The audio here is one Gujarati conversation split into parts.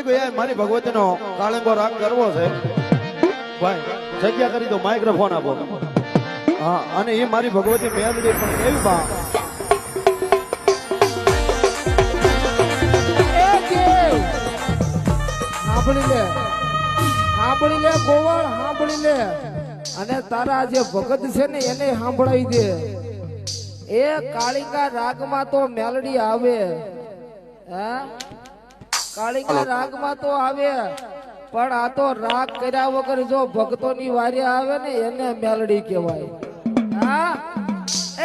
ભાઈ મારી ભગવતીનો કાળંગો રાગ કરવો છે ભાઈ જગ્યા કરી દો માઇક્રોફોન આપો હા અને એ મારી ભગવતી મેલડી પણ કેવી બા સાંભળી લે ગોવાળ સાંભળી લે અને તારા જે ભગત છે ને એને સાંભળાવી દે એ કાળિંગા રાગમાં તો મેલડી આવે હે કાળિંગા રાગમાં તો આવે પણ આ તો રાગ કર્યા વગર જો ભક્તોની વારે આવે ને એને મેલડી કહેવાય હા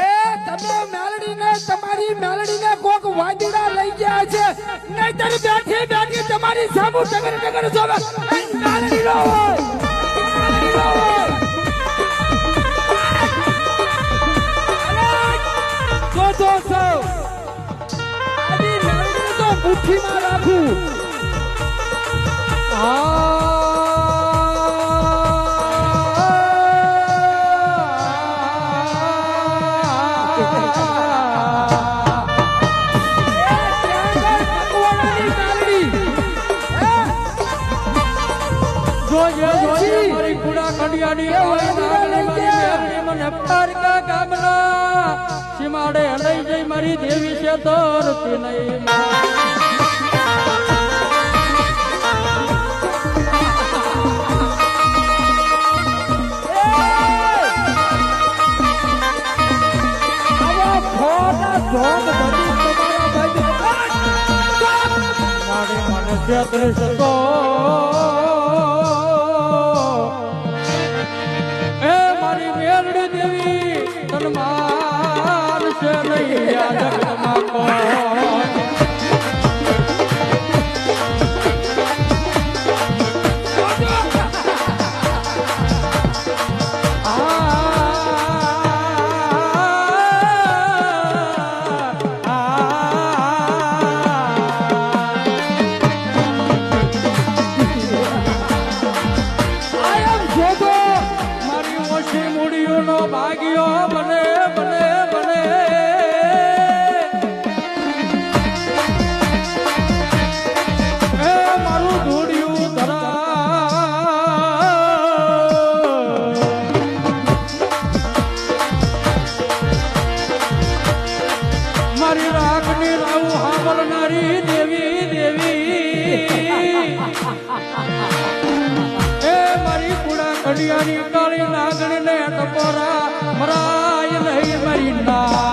એ તમે મેલડી ને તમારી મેલડી ને કોક વાદીડા લઈ ગયા છે નહીતર બેઠી બેઠી તમારી સામુ ટગર ટગર જોવે મેલડી નો તો આની મેલડી તો મુઠ્ઠીમાં રાખું સીમાડે લઈ જઈ મારી દેવી છે તરતી નહીં મને છેતરીશ તો એ મારી મેલડી દેવી તન મારશે નહીં આ જગતમાં કોઈ ભાગ્યો બને બને બને એ મારું ધૂળિયું ધરા મારી રાખની રાવ સાંભળનારી દેવી દેવી એ મારી કુડા કડિયાની કાળી નાગણી ને ટપોરા મરાય નહીં મરી ના